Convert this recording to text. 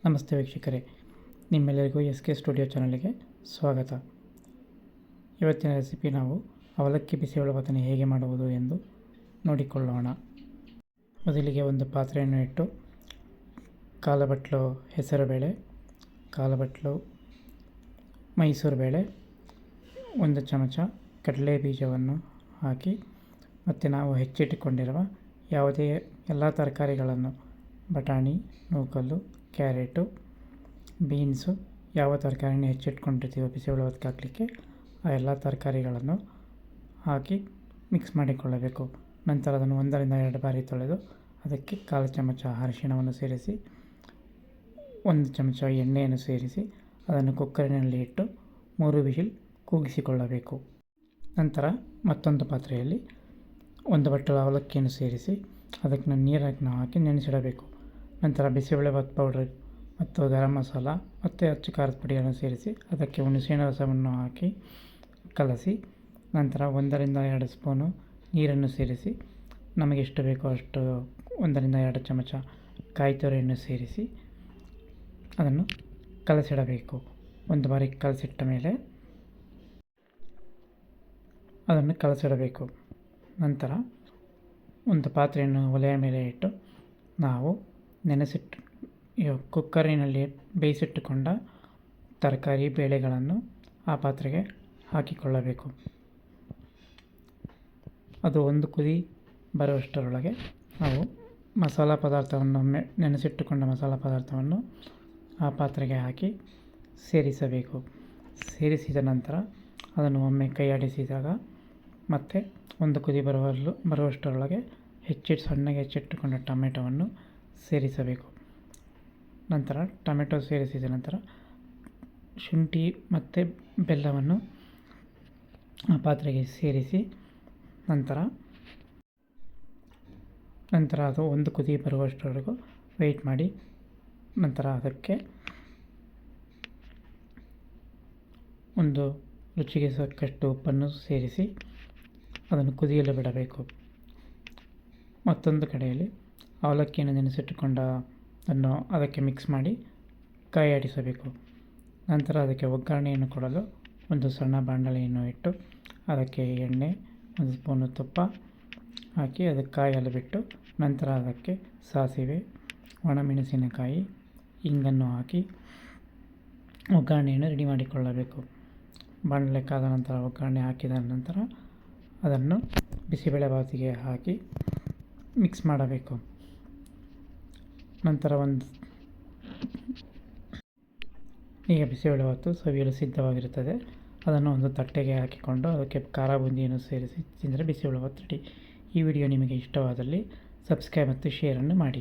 ನಮಸ್ತೆ ವೀಕ್ಷಕರೇ, ನಿಮ್ಮೆಲ್ಲರಿಗೂ SK ಸ್ಟುಡಿಯೋ ಚಾನಲ್ಗೆ ಸ್ವಾಗತ. ಇವತ್ತಿನ ರೆಸಿಪಿ ನಾವು ಅವಲಕ್ಕಿ ಬಿಸಿಬೇಳೆಬಾತನ್ನು ಹೇಗೆ ಮಾಡುವುದು ಎಂದು ನೋಡಿಕೊಳ್ಳೋಣ. ಮೊದಲಿಗೆ ಒಂದು ಪಾತ್ರೆಯನ್ನು ಇಟ್ಟು ಕಾಲು ಬಟ್ಲು ಹೆಸರುಬೇಳೆ, ಕಾಲು ಬಟ್ಲು ಮೈಸೂರು ಬೇಳೆ, 1 ಚಮಚ ಕಡಲೆ ಬೀಜವನ್ನು ಹಾಕಿ ಮತ್ತು ನಾವು ಹೆಚ್ಚಿಟ್ಟುಕೊಂಡಿರುವ ಯಾವುದೇ ಎಲ್ಲ ತರಕಾರಿಗಳನ್ನು ಬಟಾಣಿ, ನೂಕಲ್ಲು, ಕ್ಯಾರೆಟು, ಬೀನ್ಸು, ಯಾವ ತರಕಾರಿನ ಹೆಚ್ಚಿಟ್ಕೊಂಡಿರ್ತೀವೋ ಬಿಸಿಬೇಳೆಬಾತಕ್ಕೆ ಹಾಕಲಿಕ್ಕೆ ಆ ಎಲ್ಲ ತರಕಾರಿಗಳನ್ನು ಹಾಕಿ ಮಿಕ್ಸ್ ಮಾಡಿಕೊಳ್ಳಬೇಕು. ನಂತರ ಅದನ್ನು 1 ಬಾರಿ ತೊಳೆದು ಅದಕ್ಕೆ ಕಾಲು ಚಮಚ ಅರಿಶಿಣವನ್ನು ಸೇರಿಸಿ 1 ಚಮಚ ಎಣ್ಣೆಯನ್ನು ಸೇರಿಸಿ ಅದನ್ನು ಕುಕ್ಕರಿನಲ್ಲಿ ಇಟ್ಟು 3 ವಿಷಿಲ್ ಕೂಗಿಸಿಕೊಳ್ಳಬೇಕು. ನಂತರ ಮತ್ತೊಂದು ಪಾತ್ರೆಯಲ್ಲಿ 1 ಬಟ್ಟಲು ಅವಲಕ್ಕಿಯನ್ನು ಸೇರಿಸಿ ಅದಕ್ಕೆ ನೀರನ್ನು ಹಾಕಿ ನೆನೆಸಿಡಬೇಕು. ನಂತರ ಬಿಸಿಬೇಳೆಬಾತ್ ಪೌಡರ್ ಮತ್ತು ಗರಂ ಮಸಾಲ ಮತ್ತು ಅಚ್ಚ ಖಾರದ ಪುಡಿಯನ್ನು ಸೇರಿಸಿ ಅದಕ್ಕೆ ಹುಣಸೆಹಣ್ಣಿನ ರಸವನ್ನು ಹಾಕಿ ಕಲಸಿ ನಂತರ 1-2 ಸ್ಪೂನು ನೀರನ್ನು ಸೇರಿಸಿ ನಮಗೆ ಎಷ್ಟು ಬೇಕೋ ಅಷ್ಟು 1-2 ಚಮಚ ಕಾಯಿ ತುರಿಯನ್ನು ಸೇರಿಸಿ ಅದನ್ನು ಕಲಸಿಡಬೇಕು. 1 ಬಾರಿ ಕಲಸಿಟ್ಟ ಮೇಲೆ ಅದನ್ನು ಕಲಸಿಡಬೇಕು. ನಂತರ ಒಂದು ಪಾತ್ರೆಯನ್ನು ಒಲೆಯ ಮೇಲೆ ಇಟ್ಟು ನಾವು ಕುಕ್ಕರಿನಲ್ಲಿ ಬೇಯಿಸಿಟ್ಟುಕೊಂಡ ತರಕಾರಿ ಬೇಳೆಗಳನ್ನು ಆ ಪಾತ್ರೆಗೆ ಹಾಕಿಕೊಳ್ಳಬೇಕು. ಅದು ಒಂದು ಕುದಿ ಬರುವಷ್ಟರೊಳಗೆ ನಾವು ಮಸಾಲ ಪದಾರ್ಥವನ್ನು ನೆನೆಸಿಟ್ಟುಕೊಂಡ ಮಸಾಲ ಪದಾರ್ಥವನ್ನು ಆ ಪಾತ್ರೆಗೆ ಹಾಕಿ ಸೇರಿಸಬೇಕು. ಸೇರಿಸಿದ ನಂತರ ಅದನ್ನು ಒಮ್ಮೆ ಕೈ ಆಡಿಸಿದಾಗ ಮತ್ತೆ ಒಂದು ಕುದಿ ಬರುವಷ್ಟರೊಳಗೆ ಸಣ್ಣಗೆ ಹೆಚ್ಚಿಟ್ಟುಕೊಂಡ ಟೊಮೆಟೊವನ್ನು ಸೇರಿಸಬೇಕು. ನಂತರ ಟೊಮೆಟೊ ಸೇರಿಸಿದ ನಂತರ ಶುಂಠಿ ಮತ್ತು ಬೆಲ್ಲವನ್ನು ಆ ಪಾತ್ರೆಗೆ ಸೇರಿಸಿ ನಂತರ ಅದು ಒಂದು ಕುದಿ ಬರುವಷ್ಟರವರೆಗೂ ವೆಯ್ಟ್ ಮಾಡಿ ನಂತರ ಅದಕ್ಕೆ ಒಂದು ರುಚಿಗೆ ತಕ್ಕಷ್ಟು ಉಪ್ಪನ್ನು ಸೇರಿಸಿ ಅದನ್ನು ಕುದಿಯಲು ಬಿಡಬೇಕು. ಮತ್ತೊಂದು ಕಡೆಯಲ್ಲಿ ಅವಲಕ್ಕಿಯನ್ನು ನೆನೆಸಿಟ್ಟುಕೊಂಡನ್ನು ಅದಕ್ಕೆ ಮಿಕ್ಸ್ ಮಾಡಿ ಕೈ ಆಡಿಸಬೇಕು. ನಂತರ ಅದಕ್ಕೆ ಒಗ್ಗರಣೆಯನ್ನು ಕೊಡಲು ಒಂದು ಸಣ್ಣ ಬಾಣಲೆಯನ್ನು ಇಟ್ಟು ಅದಕ್ಕೆ ಎಣ್ಣೆ, 1 ಸ್ಪೂನು ತುಪ್ಪ ಹಾಕಿ ಅದಕ್ಕೆ ಕಾಯಲು ಬಿಟ್ಟು ನಂತರ ಅದಕ್ಕೆ ಸಾಸಿವೆ, ಒಣಮೆಣಸಿನಕಾಯಿ, ಇಂಗನ್ನು ಹಾಕಿ ಒಗ್ಗರಣೆಯನ್ನು ರೆಡಿ ಮಾಡಿಕೊಳ್ಳಬೇಕು. ಬಾಣಲೆ ಕಾದ ನಂತರ ಒಗ್ಗರಣೆ ಹಾಕಿದ ನಂತರ ಅದನ್ನು ಬಿಸಿಬೇಳೆಬಾತಿಗೆ ಹಾಕಿ ಮಿಕ್ಸ್ ಮಾಡಬೇಕು. ನಂತರ ಈಗ ಬಿಸಿಬೇಳೆಬಾತು ಸವಿಯಲು ಸಿದ್ಧವಾಗಿರುತ್ತದೆ. ಅದನ್ನು ಒಂದು ತಟ್ಟೆಗೆ ಹಾಕಿಕೊಂಡು ಅದಕ್ಕೆ ಖಾರ ಬೂಂದಿಯನ್ನು ಸೇರಿಸಿ ತಿಂದರೆ ಬಿಸಿಬೇಳೆಬಾತ್ ರೆಡಿ. ಈ ವಿಡಿಯೋ ನಿಮಗೆ ಇಷ್ಟವಾದಲ್ಲಿ ಸಬ್ಸ್ಕ್ರೈಬ್ ಮತ್ತು ಶೇರನ್ನು ಮಾಡಿ.